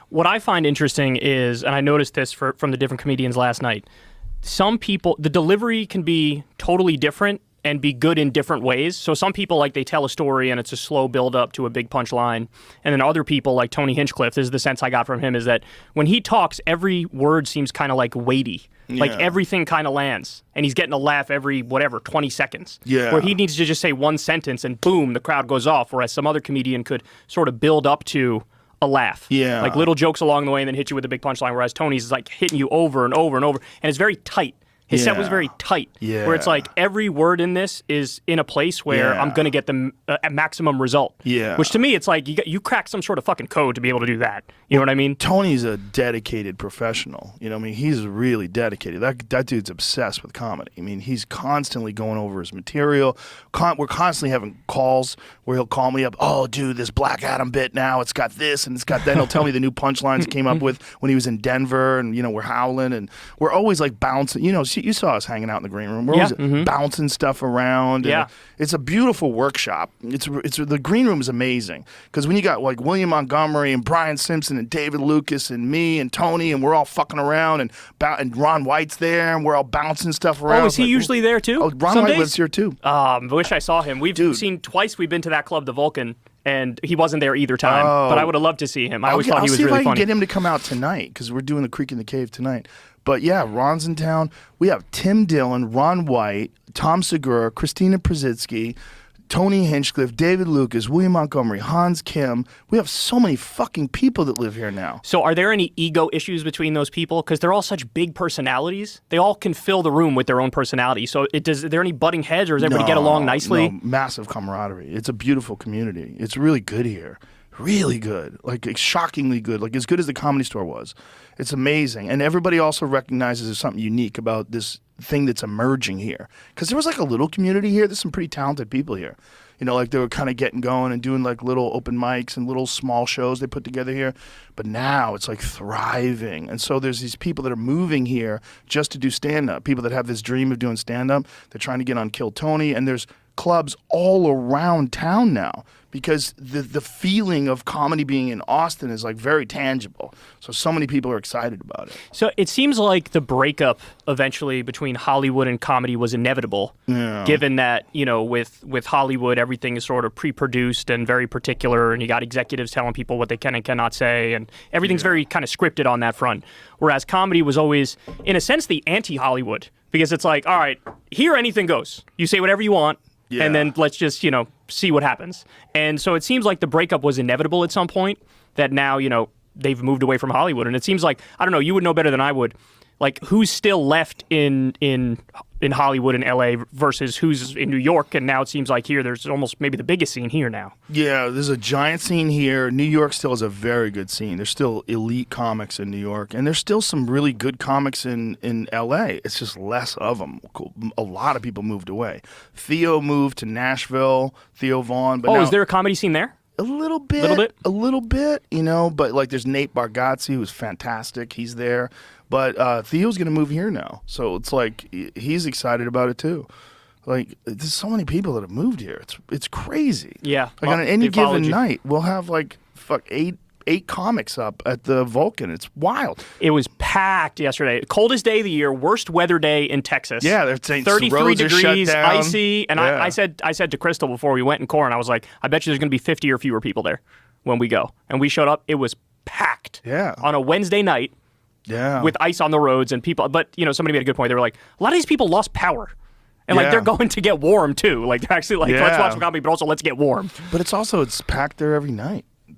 What I find interesting is, and I noticed this from the different comedians last night, some people, the delivery can be totally different and be good in different ways. So some people, like, they tell a story and it's a slow build up to a big punchline. And then other people, like Tony Hinchcliffe, this is the sense I got from him, is that when he talks, every word seems kind of like weighty. Like everything kind of lands. And he's getting a laugh every, 20 seconds. Yeah. Where he needs to just say one sentence and boom, the crowd goes off. Whereas some other comedian could sort of build up to a laugh. Yeah. Like little jokes along the way and then hit you with a big punchline. Whereas Tony's is like hitting you over and over and over. And it's very tight. His set was very tight, where it's like every word in this is in a place where I'm going to get the maximum result. Yeah. Which to me, it's like you crack some sort of fucking code to be able to do that. You know what I mean? Tony's a dedicated professional. You know what I mean? He's really dedicated. That dude's obsessed with comedy. I mean, he's constantly going over his material. We're constantly having calls where he'll call me up, oh, dude, this Black Adam bit now, it's got this and it's got that. And he'll tell me the new punchlines he came up with when he was in Denver, and, we're howling, and we're always like bouncing. You saw us hanging out in the green room. We're always bouncing stuff around. Yeah. It's a beautiful workshop. The green room is amazing because when you got like William Montgomery and Brian Simpson and David Lucas and me and Tony, and we're all fucking around, and Ron White's there, and we're all bouncing stuff around. Oh, is he usually there too? Oh, Ron White lives here too. I wish I saw him. We've seen twice. We've been to that club, the Vulcan, and he wasn't there either time. But I would have loved to see him. I always thought he was really funny. I'll see if I can get him to come out tonight because we're doing the Creek in the Cave tonight. But yeah, Ron's in town. We have Tim Dillon, Ron White, Tom Segura, Christina Przitsky, Tony Hinchcliffe, David Lucas, William Montgomery, Hans Kim. We have so many fucking people that live here now. So are there any ego issues between those people? Because they're all such big personalities. They all can fill the room with their own personality. So is there any butting heads, or does everybody get along nicely? No, massive camaraderie. It's a beautiful community. It's really good here. Really good. Like, shockingly good. Like, as good as the Comedy Store was. It's amazing. And everybody also recognizes there's something unique about this thing that's emerging here. Because there was like a little community here. There's some pretty talented people here. Like they were kind of getting going and doing like little open mics and little small shows they put together here. But now it's like thriving. And so there's these people that are moving here just to do stand-up. People that have this dream of doing stand-up. They're trying to get on Kill Tony. And there's clubs all around town now because the feeling of comedy being in Austin is like very tangible. So many people are excited about it. So it seems like the breakup eventually between Hollywood and comedy was inevitable, given that, with Hollywood, everything is sort of pre-produced and very particular, and you got executives telling people what they can and cannot say, and everything's very kind of scripted on that front. Whereas comedy was always, in a sense, the anti-Hollywood, because it's like, all right, here anything goes. You say whatever you want. Yeah. And then let's just, see what happens. And so it seems like the breakup was inevitable at some point, that now, they've moved away from Hollywood. And it seems like, I don't know, you would know better than I would, like who's still left in Hollywood and LA versus who's in New York. And now it seems like here there's almost maybe the biggest scene here now. Yeah, there's a giant scene here. New York still has a very good scene. There's still elite comics in New York, and there's still some really good comics in LA. It's just less of them. A lot of people moved away. Theo moved to Nashville, Theo Vaughn. But is there a comedy scene there? A little bit, but like there's Nate Bargatze, who's fantastic. He's there. But Theo's going to move here now. So it's like he's excited about it too. Like there's so many people that have moved here. It's crazy. Yeah. Like on any given night, we'll have like eight comics up at the Vulcan. It's wild. It was packed yesterday. Coldest day of the year, worst weather day in Texas. Yeah, they're saying 33 degrees, icy. And yeah. I said to Crystal before we went in Corin, I was like, I bet you there's going to be 50 or fewer people there when we go. And we showed up. It was packed. Yeah. On a Wednesday night. Yeah. With ice on the roads and people. But, somebody made a good point. They were like, a lot of these people lost power. And like they're going to get warm too. Like they're actually like, let's watch some comedy, but also let's get warm. But it's packed there every night.